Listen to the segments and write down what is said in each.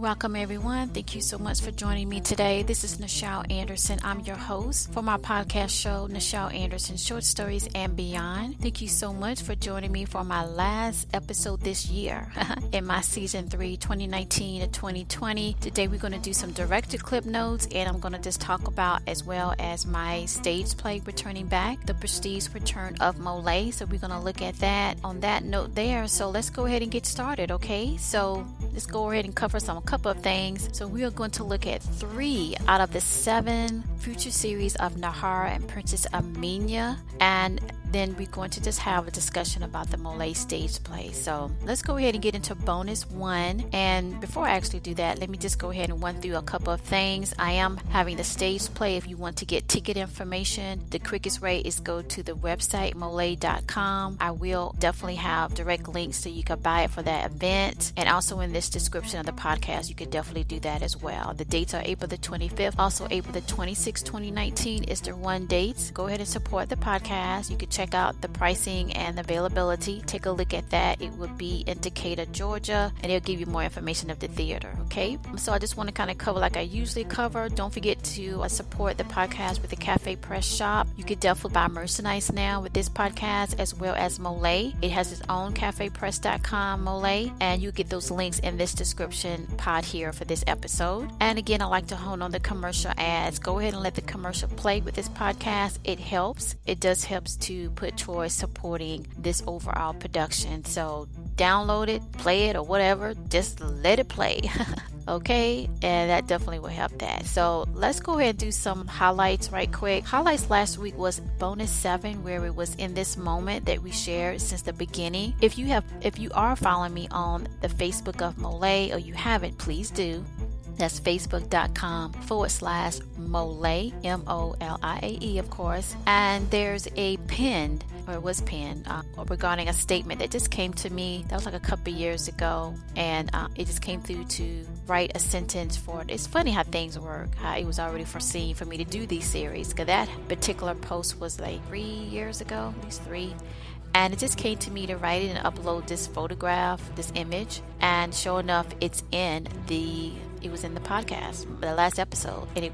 Welcome everyone. Thank you so much for joining me today. This is Nichel Anderson. I'm your host for my podcast show, Nichel Anderson Short Stories and Beyond. Thank you so much for joining me for my last episode this year in my season 3, 2019 to 2020. Today we're going to do some directed clip notes, and I'm going to just talk about as well as my stage play returning back, the prestige return of MOLIAE. So we're going to look at that on that note there. So let's go ahead and get started, okay? So let's go ahead and cover a couple of things. So we are going to look at 3 out of the 7 future series of Nahor and Princess Aamina, and then we're going to just have a discussion about the MOLIAE stage play. So let's go ahead and get into bonus 1. And before I actually do that, let me just go ahead and run through a couple of things. I am having the stage play. If you want to get ticket information, the quickest way is go to the website MOLIAE.com. I will definitely have direct links so you can buy it for that event, and also in this description of the podcast you can definitely do that as well. The dates are April the 25th, also April the 26th, 2019 is the run dates. Go ahead and support the podcast. You can check out the pricing and availability. Take a look at that. It will be in Decatur, Georgia, and it'll give you more information of the theater. Okay, so I just want to kind of cover like I usually cover. Don't forget to support the podcast with the Cafe Press shop. You could definitely buy merchandise now with this podcast as well as MOLIAE. It has its own cafepress.com MOLIAE, and you get those links in this description pod here for this episode. And again, I like to hone on the commercial ads. Go ahead and let the commercial play with this podcast. It helps. It does helps to put towards supporting this overall production. So download it, play it, or whatever. Just let it play. Okay, and that definitely will help that. So let's go ahead and do some highlights right quick. Highlights last week was bonus 7, where it was in this moment that we shared since the beginning. If you are following me on the Facebook of MOLIAE, or you haven't, please do. That's facebook.com/MOLIAE, MOLIAE, of course. And there's a pinned, or it was pinned, regarding a statement that just came to me. That was like a couple years ago, and it just came through to write a sentence for it. It's funny how things work, how it was already foreseen for me to do these series, because that particular post was like 3 years ago, at least 3. And it just came to me to write it and upload this photograph, this image, and sure enough, it was in the podcast, the last episode, and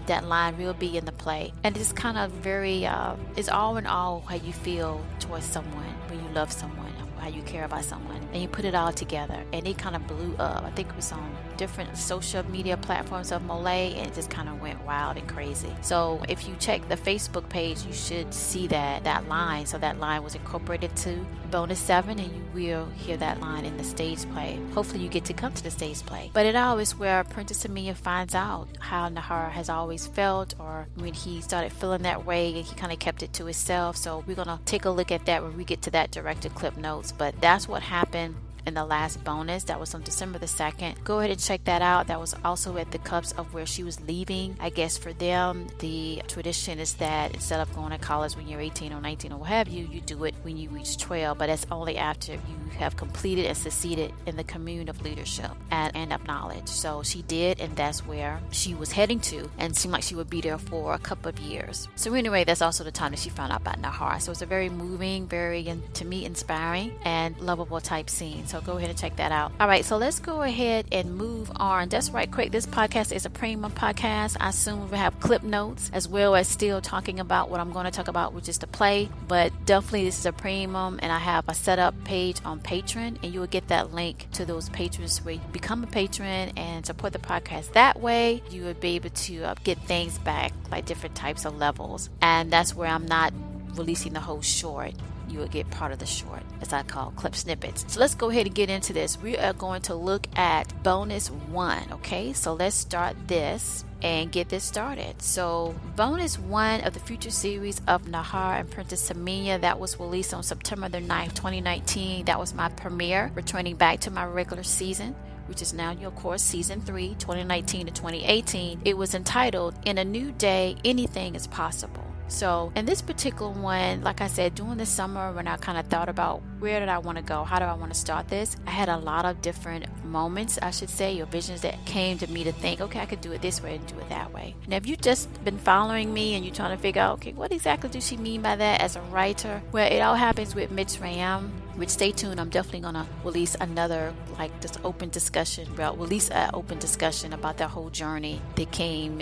that line will be in the play. And it's kind of very, it's all in all how you feel towards someone when you love someone, how you care about someone, and you put it all together, and it kind of blew up. I think it was on different social media platforms of MOLIAE, and it just kind of went wild and crazy. So if you check the Facebook page, you should see that line. So that line was incorporated to bonus 7, and you will hear that line in the stage play. Hopefully you get to come to the stage play. But it all is where Princess Aamina finds out how Nahor has always felt, or when he started feeling that way, and he kind of kept it to himself. So we're going to take a look at that when we get to that directed clip notes. But that's what happened in the last bonus. That was on December the 2nd. Go ahead and check that out. That was also at the cups of where she was leaving. I guess for them, the tradition is that instead of going to college when you're 18 or 19 or what have you, you do it when you reach 12. But that's only after you have completed and succeeded in the commune of leadership and of knowledge. So she did, and that's where she was heading to, and seemed like she would be there for a couple of years. So anyway, that's also the time that she found out about Nahor. So it's a very moving, very, to me, inspiring and lovable type scene. So go ahead and check that out. All right, so let's go ahead and move on. Just right quick, this podcast is a premium podcast. I assume we'll have clip notes as well as still talking about what I'm going to talk about, which is the play. But definitely this is a premium, and I have a setup page on Patreon, and you will get that link to those patrons where you become a patron and support the podcast. That way you will be able to get things back, like different types of levels. And that's where I'm not releasing the whole short. You will get part of the short, as I call clip snippets. So let's go ahead and get into this. We are going to look at bonus 1. Okay, so let's start this and get this started. So bonus 1 of the future series of Nahor and Princess Aamina, that was released on September the 9th, 2019. That was my premiere, returning back to my regular season, which is now, of course, season 3, 2019 to 2018. It was entitled, "In a New Day, Anything is Possible." So in this particular one, like I said, during the summer when I kind of thought about where did I want to go? How do I want to start this? I had a lot of different moments, I should say, or visions that came to me to think, okay, I could do it this way and do it that way. Now, if you've just been following me and you're trying to figure out, okay, what exactly does she mean by that as a writer? Well, it all happens with Mitzrayim, which stay tuned. I'm definitely going to release another, like, this open discussion, release an open discussion about that whole journey that came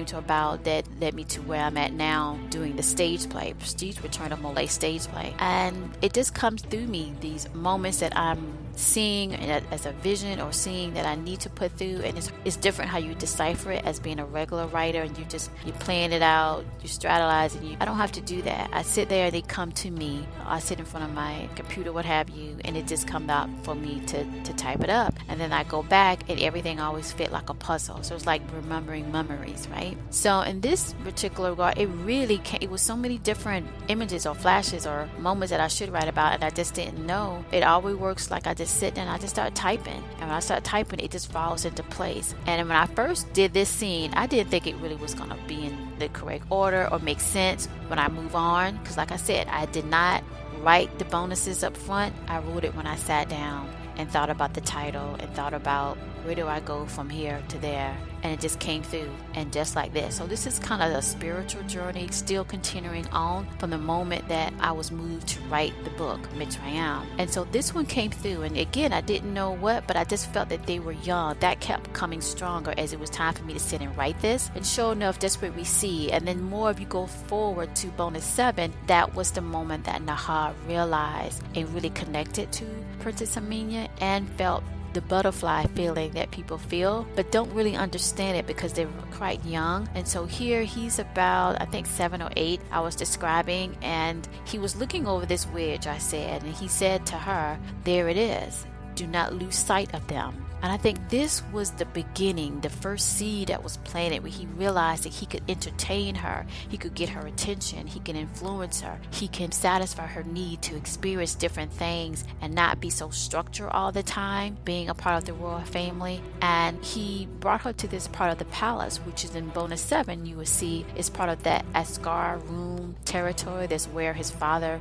to about that led me to where I'm at now doing the stage play, Prestige Return of MOLIAE stage play. And it just comes through me, these moments that I'm seeing as a vision or seeing that I need to put through, and it's different how you decipher it as being a regular writer, and you're playing it out, you strategize, and I don't have to do that. I sit there, they come to me, I sit in front of my computer, what have you, and it just comes out for me to type it up, and then I go back and everything always fit like a puzzle. So it's like remembering memories, right? So in this particular regard, it was so many different images or flashes or moments that I should write about, and I just didn't know. It always works like I just sit and I just start typing, and when I start typing, it just falls into place. And when I first did this scene, I didn't think it really was going to be in the correct order or make sense when I move on, because like I said, I did not write the bonuses up front. I wrote it when I sat down and thought about the title and thought about where do I go from here to there, and it just came through, and just like this. So this is kind of a spiritual journey, still continuing on from the moment that I was moved to write the book Mitzrayim. And so this one came through, and again, I didn't know what, but I just felt that they were young. That kept coming stronger as it was time for me to sit and write this. And sure enough, that's what we see. And then more, if you go forward to bonus 7, that was the moment that Nahor realized and really connected to Princess Aamina and felt the butterfly feeling that people feel, but don't really understand it because they're quite young. And so here he's about, I think 7 or 8, I was describing, and he was looking over this wedge, I said, and he said to her, "There it is. Do not lose sight of them." And I think this was the beginning, the first seed that was planted, where he realized that he could entertain her, he could get her attention, he can influence her, he can satisfy her need to experience different things and not be so structured all the time, being a part of the royal family. And he brought her to this part of the palace, which is in bonus 7, you will see is part of that Asgar room territory. That's where his father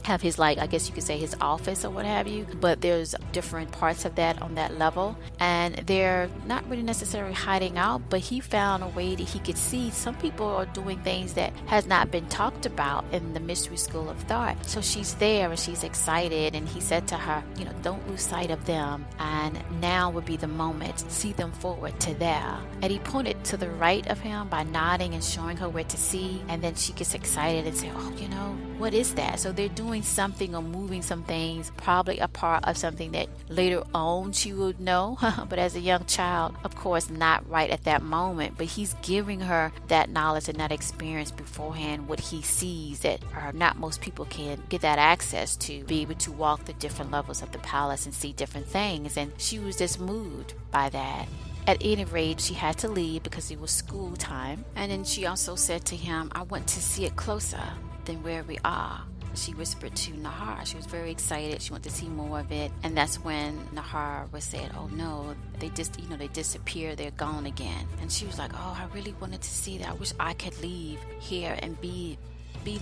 have his, like, I guess you could say his office or what have you, but there's different parts of that on that level, and they're not really necessarily hiding out, but he found a way that he could see some people are doing things that has not been talked about in the mystery school of thought. So she's there and she's excited, and he said to her, don't lose sight of them, and now would be the moment, see them forward to there. And he pointed to the right of him by nodding and showing her where to see, and then she gets excited and say, what is that? So they're doing something or moving some things, probably a part of something that later on she would know. But as a young child, of course, not right at that moment, but he's giving her that knowledge and that experience beforehand, what he sees that not most people can get that access to, be able to walk the different levels of the palace and see different things. And she was just moved by that. At any rate, she had to leave because it was school time. And then she also said to him, "I want to see it closer than where we are." She whispered to Nahor. She was very excited. She wanted to see more of it. And that's when Nahor was said, "Oh no, they just, they disappear. They're gone again." And she was like, "Oh, I really wanted to see that. I wish I could leave here and be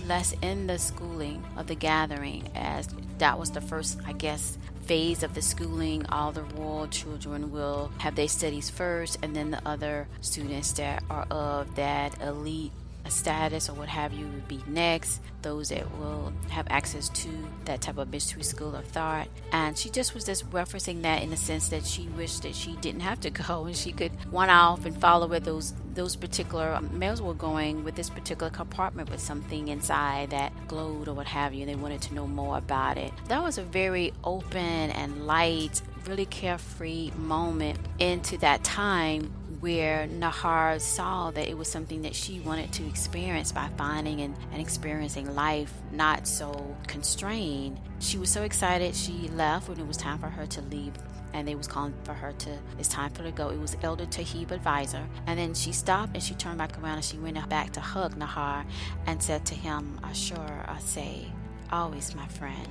less in the schooling of the gathering," as that was the first, I guess, phase of the schooling. All the royal children will have their studies first, and then the other students that are of that elite status or what have you would be next, those that will have access to that type of mystery school of thought. And she just was just referencing that in the sense that she wished that she didn't have to go and she could one off and follow where those particular males were going with this particular compartment with something inside that glowed or what have you, and they wanted to know more about it. That was a very open and light, really carefree moment into that time where Nahor saw that it was something that she wanted to experience by finding and experiencing life not so constrained. She was so excited she left when it was time for her to leave, and they was calling for her to, it's time for her to go. It was Elder Tahib advisor. And then she stopped and she turned back around and she went back to hug Nahor and said to him, "Ashur, I say, always my friend."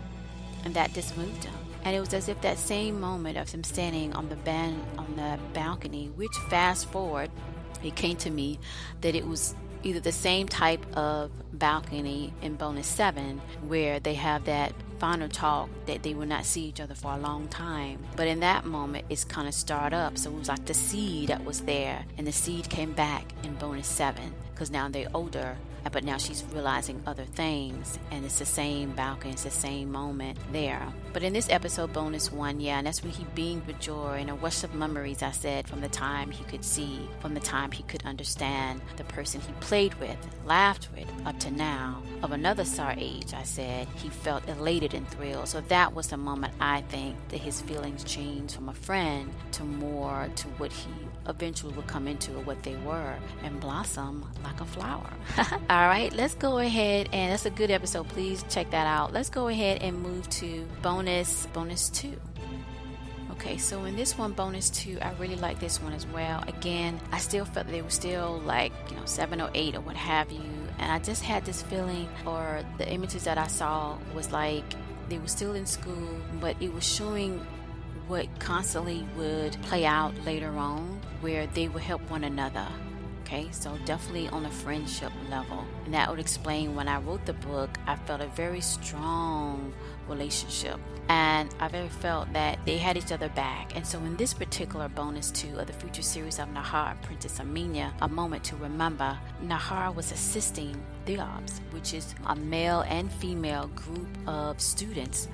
And that just moved him. And it was as if that same moment of him standing on the balcony, which fast forward, it came to me that it was either the same type of balcony in bonus 7 where they have that final talk that they would not see each other for a long time. But in that moment, it's kind of started up. So it was like the seed that was there, and the seed came back in bonus 7 because now they're older. But now she's realizing other things, and it's the same balcony, it's the same moment there. But in this episode, bonus 1, and that's when he beamed with joy and a rush of memories, I said, from the time he could see, from the time he could understand the person he played with, laughed with, up to now. Of another star age, I said, he felt elated and thrilled. So that was the moment, I think, that his feelings changed from a friend to more to what he eventually would come into, or what they were, and blossom like a flower. All right, let's go ahead, and that's a good episode. Please check that out. Let's go ahead and move to bonus 2. Okay, so in this one, bonus 2, I really like this one as well. Again, I still felt they were still like, 7 or 8 or what have you. And I just had this feeling, or the images that I saw was like they were still in school, but it was showing what constantly would play out later on, where they would help one another. Okay, so definitely on a friendship level. And that would explain when I wrote the book, I felt a very strong relationship. And I very felt that they had each other back. And so in this particular bonus 2 of the future series of Nahor and Princess Aamina, A Moment to Remember, Nahor was assisting the OBS, which is a male and female group of students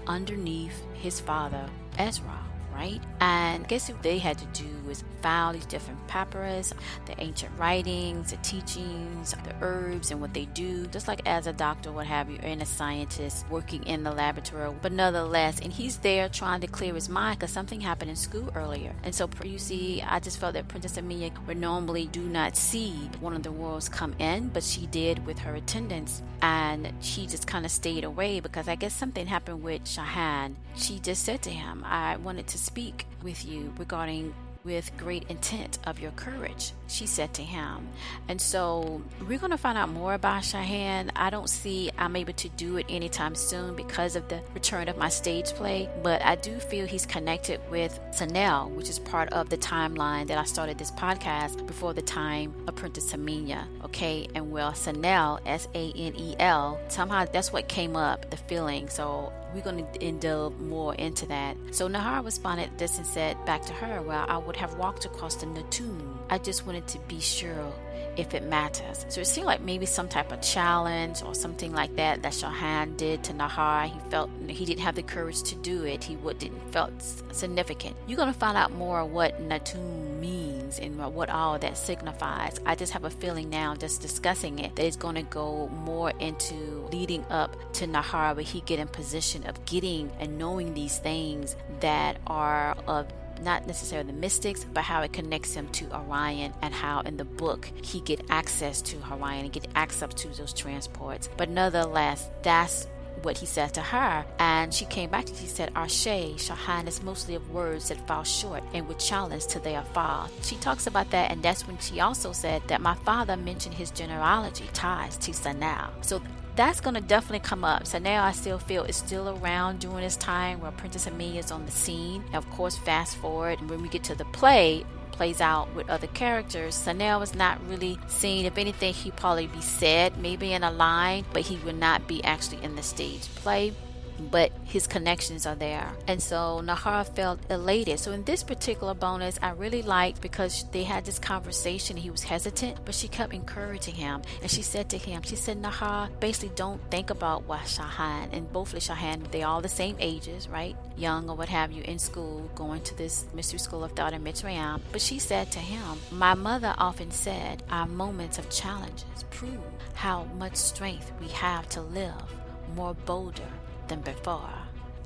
underneath his father, Ezra. Right? And guess what they had to do was file these different papyrus, the ancient writings, the teachings, the herbs, and what they do, just like as a doctor, what have you, and a scientist working in the laboratory. But nonetheless, and he's there trying to clear his mind because something happened in school earlier. And so you see, I just felt that Princess Aamina would normally do not see one of the worlds come in, but she did with her attendance, and she just kind of stayed away because I guess something happened with Shahan. She just said to him, I wanted to speak with you regarding with great intent of your courage, she said to him. And so we're going to find out more about Shahan. I don't see I'm able to do it anytime soon because of the return of my stage play, but I do feel he's connected with Sanel, which is part of the timeline that I started this podcast before the time of Princess Aamina. Okay, and well, Sanel, Sanel, somehow that's what came up, the feeling. So we're going to delve more into that. So Nahor responded this and said back to her, well, I would have walked across the Natun. I just wanted to be sure if it matters. So it seemed like maybe some type of challenge or something like that Shahan did to Nahor. He felt he didn't have the courage to do it. He didn't felt significant. You're going to find out more what Natun means and what all that signifies. I just have a feeling now, just discussing it, that it's going to go more into leading up to Nahor, where he get in position of getting and knowing these things that are of not necessarily the mystics, but how it connects him to Orion, and how in the book he get access to Orion and get access to those transports. But nonetheless, that's what he said to her, and she came back and she said, Arshay, Shahan is mostly of words that fall short and would challenge till they are fall. She talks about that, and that's when she also said that my father mentioned his genealogy ties to Sanel. So that's going to definitely come up. So now I still feel it's still around during this time where Princess Aamina is on the scene. And of course, fast forward, and when we get to the plays out with other characters, Sanel was not really seen. If anything, he'd probably be said, maybe in a line, but he would not be actually in the stage play. But his connections are there. And so Nahor felt elated. So in this particular bonus, I really liked because they had this conversation. He was hesitant, but she kept encouraging him. And she said to him, she said, Nahor, basically don't think about what Shahan, and both of Shahan, they all the same ages, right? Young or what have you, in school, going to this mystery school of thought in Mitzrayim. But she said to him, my mother often said, our moments of challenges prove how much strength we have to live more bolder than before.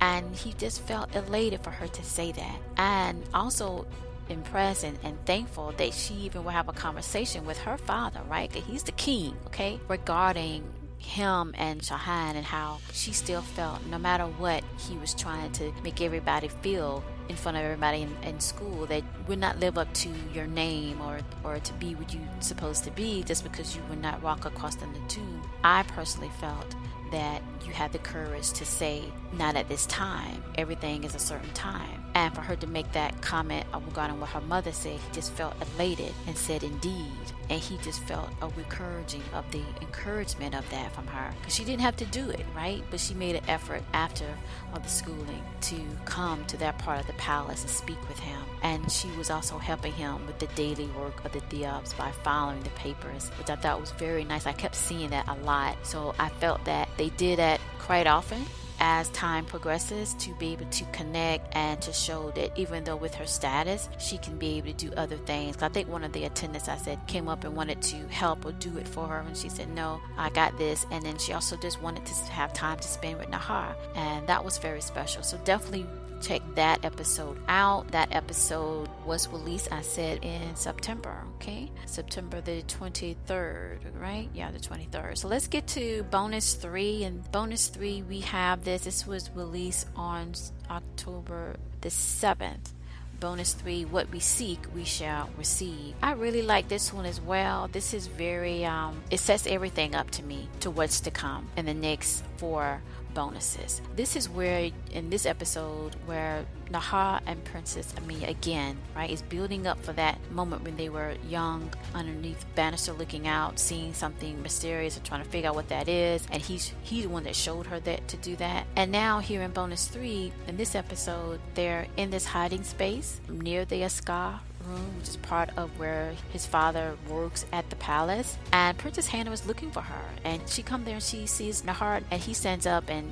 And he just felt elated for her to say that, and also impressed and thankful that she even will have a conversation with her father, right? That he's the king, okay, regarding him and Shahan, and how she still felt no matter what he was trying to make everybody feel in front of everybody in school, that would not live up to your name or to be what you're supposed to be just because you would not walk across the tomb. I personally felt that you had the courage to say, not at this time, everything is a certain time. And for her to make that comment regarding what her mother said, he just felt elated and said indeed. And he just felt a encouragement of that from her. Because she didn't have to do it, right? But she made an effort after all the schooling to come to that part of the palace and speak with him. And she was also helping him with the daily work of the Diabs by following the papers, which I thought was very nice. I kept seeing that a lot. So I felt that they did that quite often as time progresses, to be able to connect and to show that even though with her status, she can be able to do other things. I think one of the attendants, I said, came up and wanted to help or do it for her, and she said, no, I got this. And then she also just wanted to have time to spend with Nahor, and that was very special. So definitely check that episode out. That episode was released, I said, in September, okay? September the 23rd, right? Yeah, the 23rd. So let's get to bonus 3. And bonus 3, we have this was released on October the 7th. Bonus 3, what we seek, we shall receive. I really like this one as well. This is very, it sets everything up to me to what's to come in the next 4 bonuses. This is where, in this episode, where Nahor and Princess Aamina again, right, is building up for that moment when they were young, underneath banister looking out, seeing something mysterious and trying to figure out what that is. And he's the one that showed her that to do that. And now here in bonus 3, in this episode, they're in this hiding space near the Askar room, which is part of where his father works at the palace. And Princess Hannah was looking for her, and she comes there and she sees Nahor, and he stands up, and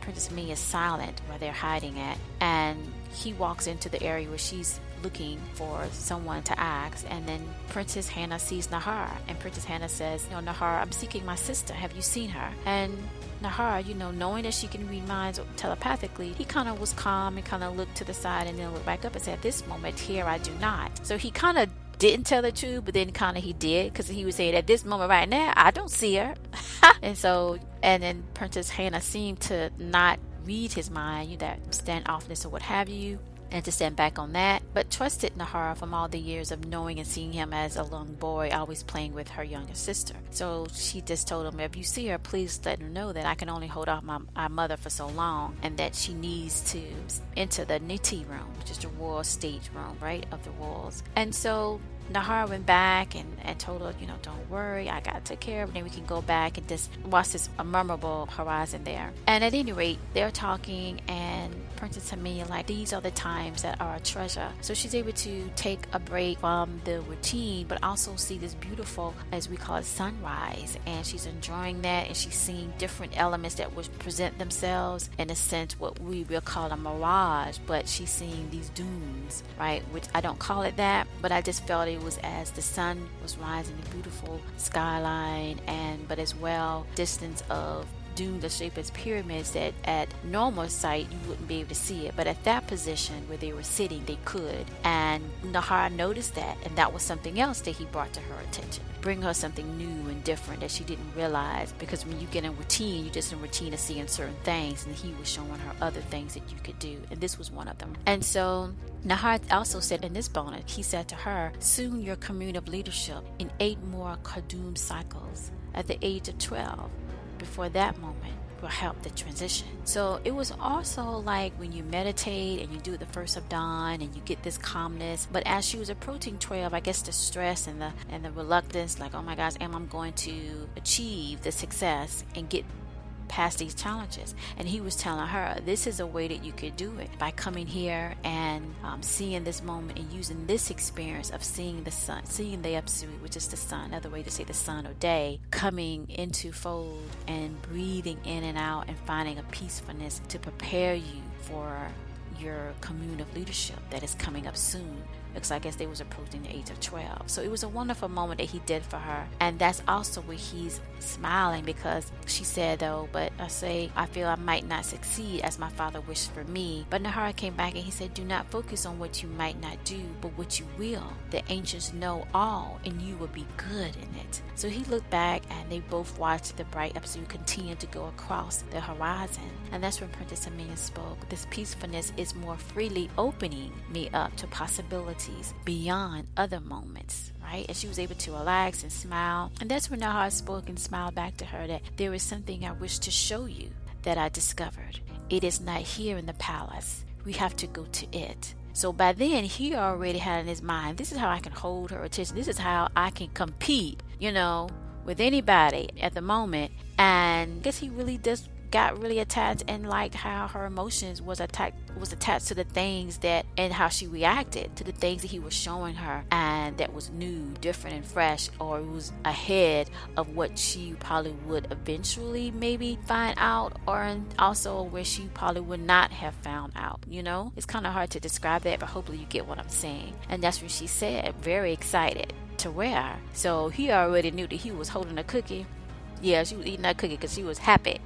Princess Aamina is silent where they're hiding at, and he walks into the area where she's looking for someone to ask. And then Princess Hannah sees Nahor, and Princess Hannah says, Nahor, I'm seeking my sister, have you seen her? And Nahor, knowing that she can read minds telepathically, he kind of was calm and kind of looked to the side and then looked back up and said, at this moment here, I do not. So he kind of didn't tell the truth, but then kind of he did, because he was saying, at this moment right now, I don't see her. and then Princess Hannah seemed to not read his mind, that standoffness or what have you, and to stand back on that, but trusted Nahor from all the years of knowing and seeing him as a young boy, always playing with her younger sister. So she just told him, if you see her, please let her know that I can only hold off our mother for so long, and that she needs to enter the Niti room, which is the royal stage room, right, of the royals. And so Nahor went back and told her, don't worry, I got to take care of it, and we can go back and just watch this memorable horizon there. And at any rate, they're talking, and Princess Aamina, these are the times that are a treasure. So she's able to take a break from the routine, but also see this beautiful, as we call it, sunrise. And she's enjoying that, and she's seeing different elements that would present themselves in a sense, what we will call a mirage, but she's seeing these dunes, right? Which I don't call it that, but I just felt it was as the sun was rising, the beautiful skyline, but as well, distance of dunes the shape as pyramids that at normal sight you wouldn't be able to see it, but at that position where they were sitting, they could. And Nahor noticed that, and that was something else that he brought to her attention, bring her something new and different that she didn't realize, because when you get in routine, you're just in routine of seeing certain things, and he was showing her other things that you could do, and this was one of them. And so Nahor also said in this bonus, he said to her, soon your commune of leadership in 8 more Kadum cycles at the age of 12. Before that moment will help the transition. So it was also like when you meditate and you do the first of dawn and you get this calmness, but as she was approaching 12, I guess the stress and the reluctance, like, oh my gosh, am I going to achieve the success and get past these challenges? And he was telling her, this is a way that you could do it, by coming here and seeing this moment and using this experience of seeing the sun, seeing the Absolute, which is the sun, another way to say the sun or day, coming into fold and breathing in and out and finding a peacefulness to prepare you for your commune of leadership that is coming up soon. Looks like as they was approaching the age of 12. So it was a wonderful moment that he did for her. And that's also where he's smiling, because she said, though, but I feel I might not succeed as my father wished for me. But Nahor came back and he said, do not focus on what you might not do, but what you will. The ancients know all, and you will be good in it. So he looked back, and they both watched the bright Absolute continue to go across the horizon. And that's when Princess Aamina spoke. This peacefulness is more freely opening me up to possibilities beyond other moments, right? And she was able to relax and smile. And that's when Nahor spoke and smiled back to her, that there is something I wish to show you that I discovered. It is not here in the palace. we have to go to it. So by then, he already had in his mind, this is how I can hold her attention. This is how I can compete, with anybody at the moment. And I guess he really just got really attached and liked how her emotions was attached to the things that, and how she reacted to the things that he was showing her, and that was new, different, and fresh, or it was ahead of what she probably would eventually maybe find out, or also where she probably would not have found out. It's kind of hard to describe that, but hopefully you get what I'm saying. And that's what she said, very excited to wear her. So he already knew that he was holding a cookie. Yeah, she was eating that cookie because she was happy.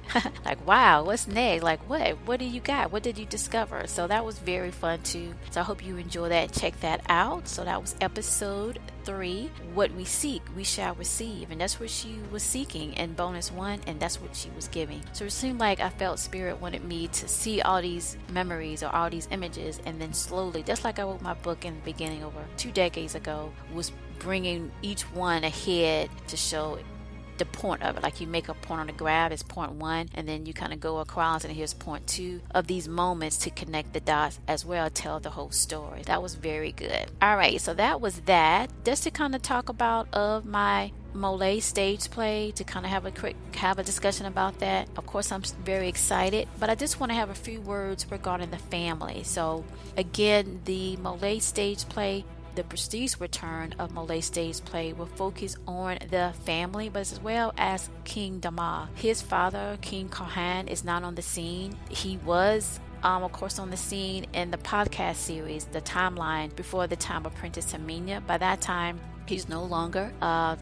Like, wow, what's next? Like, what do you got? What did you discover? So that was very fun too. So I hope you enjoy that. Check that out. So that was episode 3. What we seek, we shall receive. And that's what she was seeking in bonus 1, and that's what she was giving. So it seemed like I felt Spirit wanted me to see all these memories or all these images, and then slowly, just like I wrote my book in the beginning over 2 decades ago, was bringing each one ahead to show the point of it. Like you make a point on the graph, it's point 1, and then you kind of go across and here's point 2 of these moments to connect the dots as well, tell the whole story. That was very good. All right, so that was that. Just to kind of talk about of my MOLIAE stage play, to kind of have a discussion about that. Of course, I'm very excited, but I just want to have a few words regarding the family. So again, the MOLIAE stage play, the prestige return of MOLIAE stage play, will focus on the family, but as well as King Dama. His father, King Kohan, is not on the scene. He was of course on the scene in the podcast series, The Timeline, before the time of Princess Aamina. By that time, he's no longer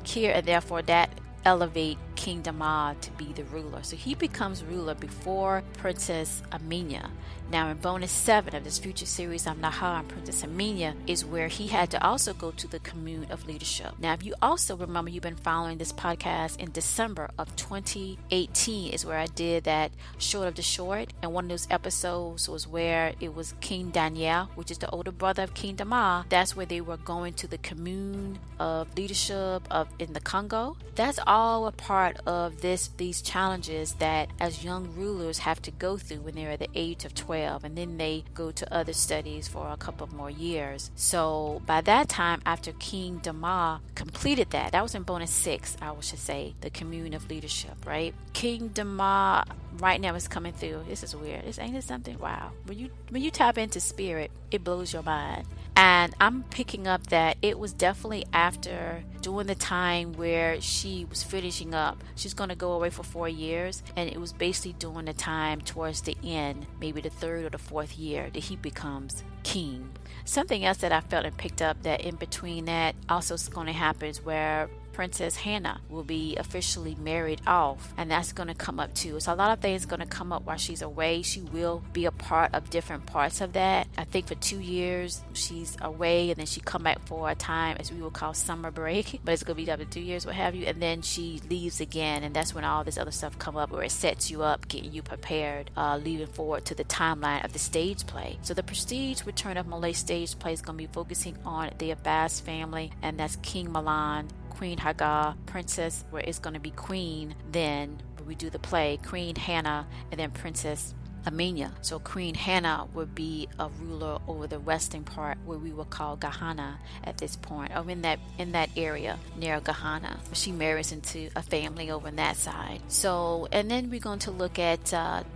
here, and therefore that elevate King Dama to be the ruler. So he becomes ruler before Princess Aamina. Now in bonus 7 of this future series of Nahor and Princess Aamina is where he had to also go to the commune of leadership. Now if you also remember, you've been following this podcast, in December of 2018 is where I did that short of the short, and one of those episodes was where it was King Daniel, which is the older brother of King Dama. That's where they were going to the commune of leadership in the Congo. That's all a part of these challenges that as young rulers have to go through when they're at the age of 12, and then they go to other studies for a couple more years. So by that time, after King Dama completed that was in bonus 6, I should say, the commune of leadership, right? King Dama right now is coming through. This is weird. Ain't it something? Wow. When you tap into spirit, it blows your mind. And I'm picking up that it was definitely after, during the time where she was finishing up. She's going to go away for 4 years, and it was basically during the time towards the end, maybe the 3rd or the 4th year, that he becomes king. Something else that I felt and picked up that in between that also is going to happen is where Princess Hannah will be officially married off, and that's going to come up too. So a lot of things going to come up while she's away. She will be a part of different parts of that. I think for 2 years she's away, and then she come back for a time as we will call summer break, but it's going to be after 2 years, what have you, and then she leaves again, and that's when all this other stuff come up where it sets you up, getting you prepared, leading forward to the timeline of the stage play. So the prestige return of MOLIAE stage play is going to be focusing on the Abbas family, and that's King Milan, Queen Hagar, Princess, where it's going to be Queen, then we do the play, Queen Hannah, and then Princess Aamina. So Queen Hannah would be a ruler over the western part, where we will call Gahana at this point, or in that area near Gahana. She marries into a family over on that side. So, and then we're going to look at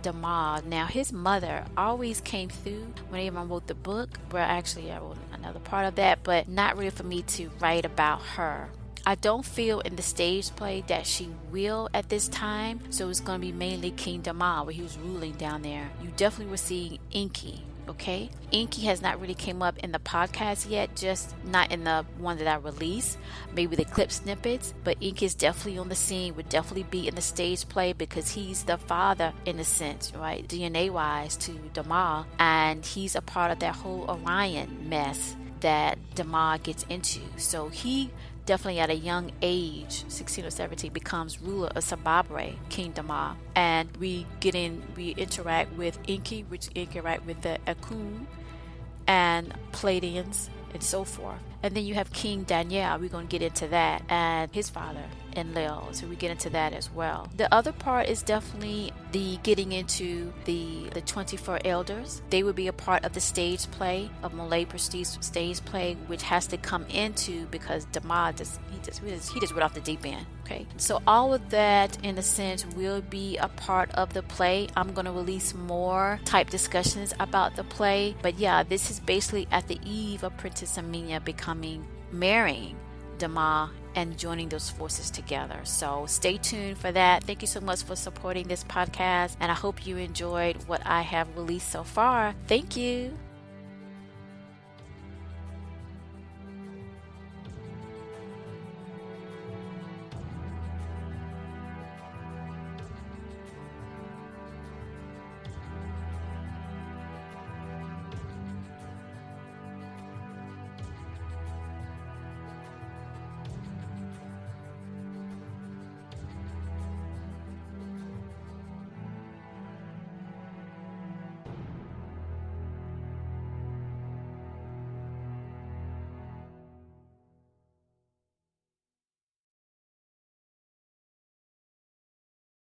Dama. Now his mother always came through when I even wrote the book, where actually I wrote another part of that, but not really for me to write about her. I don't feel in the stage play that she will at this time, so it's going to be mainly King Dama, where he was ruling down there. You definitely were seeing Inky, okay? Inky has not really came up in the podcast yet, just not in the one that I released, maybe the clip snippets, but Inky is definitely on the scene, would definitely be in the stage play because he's the father in a sense, right? DNA wise to Dama, and he's a part of that whole Orion mess that Dama gets into. So he definitely at a young age, 16 or 17, becomes ruler of Zimbabwe, King Dama. And we interact with Inky, which interact with the Akun and Palladians and so forth. And then you have King Daniel. We're going to get into that, and his father Enlil. So we get into that as well. The other part is definitely the getting into the 24 elders. They would be a part of the stage play of MOLIAE Prestige stage play, which has to come into because Dama he just went off the deep end. Okay, so all of that in a sense will be a part of the play. I'm going to release more type discussions about the play, but yeah, this is basically at the eve of Princess Aamina marrying Dama and joining those forces together. So stay tuned for that. Thank you so much for supporting this podcast, and I hope you enjoyed what I have released so far. Thank you.